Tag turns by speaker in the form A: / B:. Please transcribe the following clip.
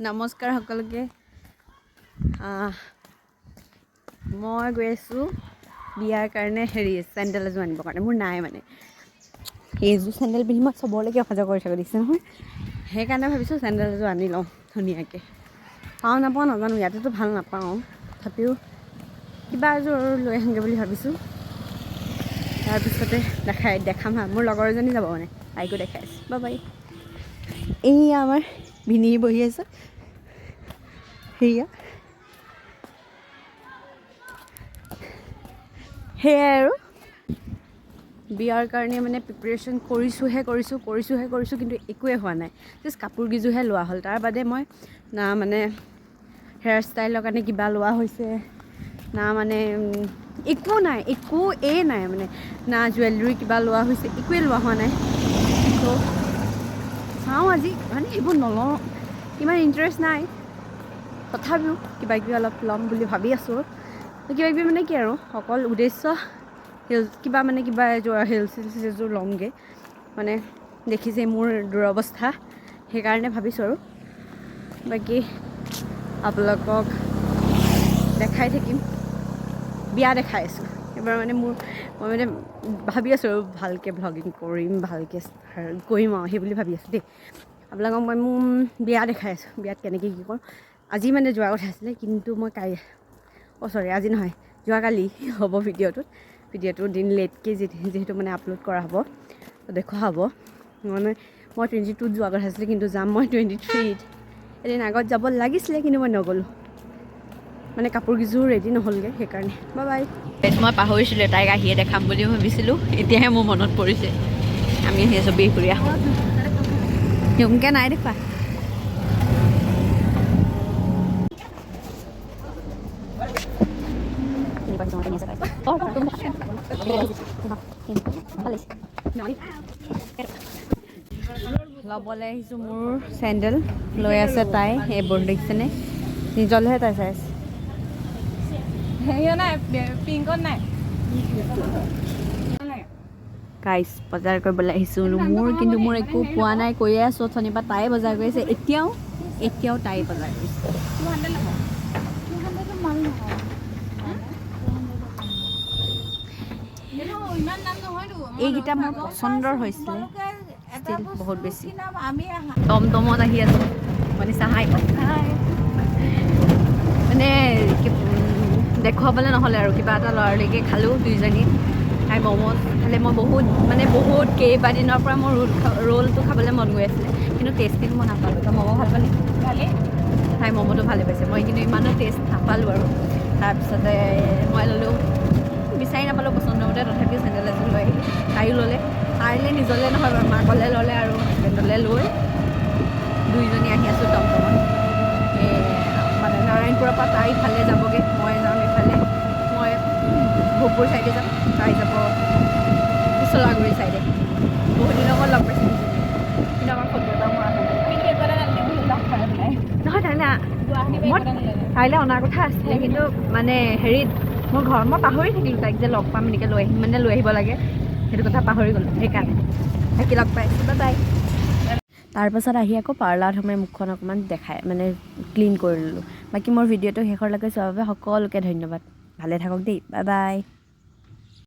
A: নমস্কাৰ সকলোকে মই গৈ আছোঁ বিয়াৰ কাৰণে চেণ্ডেল এযোৰ আনিবৰ কাৰণে মোৰ নাই মানে এইযোৰ চেণ্ডেল পিন্ধি মই চবলৈকে অহা যোৱা কৰি থাকোঁ দেখিছে নহয় সেইকাৰণে ভাবিছোঁ চেণ্ডেল এযোৰ আনি লওঁ ধুনীয়াকৈ পাওঁ নাপাওঁ নাজানো ইয়াতেতো ভাল নাপাওঁ তথাপিও কিবা এযোৰ লৈ আহোঁগৈ বুলি ভাবিছোঁ তাৰপিছতে দেখাম হা মোৰ লগৰ এজনী যাব মানে তাইকো দেখাই আছোঁ বাই এই আমাৰ ভিনি বহি আছে সেয়া সেয়াই আৰু বিয়াৰ কাৰণে মানে প্ৰিপেৰেশ্যন কৰিছোঁহে কিন্তু একোৱে হোৱা নাই জাষ্ট কাপোৰকেইযোৰহে লোৱা হ'ল তাৰ বাদে মই না মানে হেয়াৰ ষ্টাইলৰ কাৰণে কিবা লোৱা হৈছে না মানে একোৱেই নাই মানে না জুৱেলাৰী কিবা লোৱা হৈছে একোৱেই লোৱা হোৱা নাই তো চাওঁ আজি মানে এইবোৰ নলওঁ ইমান ইণ্টাৰেষ্ট নাই তথাপিও কিবাকিবি অলপ ল'ম বুলি ভাবি আছোঁ কিবাকিবি মানে কি আৰু অকল উদ্দেশ্য কিবা এযোৰ হিলছ এযোৰ ল'মগৈ মানে দেখিছে মোৰ দুৰৱস্থা সেইকাৰণে ভাবিছোঁ আৰু বাকী আপোনালোকক দেখাই থাকিম বিয়া দেখাই আছোঁ এবাৰ মানে মই মানে ভাবি আছোঁ আৰু ভালকৈ ভ্লগিং কৰিম ভালকৈ কৰিম আৰু সেই বুলি ভাবি আছোঁ দেই আপোনালোকক মই মোৰ বিয়া দেখাই আছোঁ বিয়াত কেনেকৈ কি কৰোঁ আজি মানে যোৱা কথা আছিলে কিন্তু মই আজি নহয় যোৱাকালি হ'ব ভিডিঅ'টো দিন লেটকৈ যিহেতু মানে আপলোড কৰা হ'ব দেখুওৱা হ'ব মানে মই 22ত যোৱা কথা আছিলে কিন্তু যাম মই 23ত এদিন আগত যাব লাগিছিলে কিন্তু মই নগ'লোঁ মানে কাপোৰকেইযোৰ ৰেডি নহ'লগৈ সেইকাৰণে বাই মই পাহৰিছিলোঁ তাইক আহিয়ে দেখাম বুলি ভাবিছিলোঁ এতিয়াহে মোৰ মনত পৰিছে আমি আহি আছোঁ বিহপুৰীয়া নিয়মকৈ নাই দেখুৱা ল'বলৈ আহিছোঁ মোৰ চেণ্ডেল লৈ আছে তাই এইবোৰ দেখিছেনে নিজলৈহে তাই চাই আছে গাইছ বজাৰ কৰিবলৈ আহিছোঁ মোৰ একো পোৱা নাই কৈয়ে আছোঁ অথনিৰ পৰা তাই বজাৰ কৰি আছে এতিয়াও তাই বজাৰ কৰিছে এইকেইটা মোৰ পচন্দৰ হৈছিলে বহুত বেছি টমটমত আহি আছোঁ মনীষা হাই মানে দেখুৱাবলৈ নহ'লে আৰু কিবা এটা লৰালৰিকৈ খালোঁ দুইজনী খাই ম'ম' খালে মই বহুত কেইবাদিনৰ পৰা মোৰ ৰোলটো খাবলৈ মন গৈ আছিলে কিন্তু টেষ্টিটো মই নাপালোঁ তো ম'ম' ভাল পালে ভালেই খাই ম'ম'টো ভালে পাইছে মই কিন্তু ইমানো টেষ্ট নাপালোঁ আৰু তাৰপিছতে মই ল'লোঁ বিচাৰি নাপালোঁ পচন্দমতে তথাপিও চেণ্ডেল এযোৰ লৈ আহিলোঁ তাইও ল'লে তাইলৈ নিজলৈ নহয় বাৰু মাকলৈ ল'লে আৰু হাজবেণ্ডলৈ লৈ দুইজনী আহি আছোঁ টমটমত মানে নাৰায়ণপুৰৰ পৰা তাই ইফালে যাবগৈ মই যাম ইফালে মই ভোগপুৰ ছাইডে যাম তাই যাব চলাগুৰি ছাইডে বহুত দিনৰ আগত লগ পাইছোঁ কিন্তু আমাৰ ফটো এটা মৰা নহয় তাইলৈ অনাৰ কথা আছিলে কিন্তু মানে হেৰিত মোৰ ঘৰ মই পাহৰি থাকিলোঁ তাইক যে লগ পাম এনেকৈ লৈ আহিব লাগে সেইটো কথা পাহৰি গ'লোঁ সেইকাৰণে তাইক লগ পাইছোঁ বাই তাৰপাছত আহি আকৌ পাৰ্লাৰত সোমাই মুখখন অকণমান দেখাই মানে ক্লিন কৰি ল'লোঁ বাকী মোৰ ভিডিঅ'টো শেষৰলৈকে চোৱাৰ বাবে সকলোকে ধন্যবাদ ভালে থাকক দেই বাই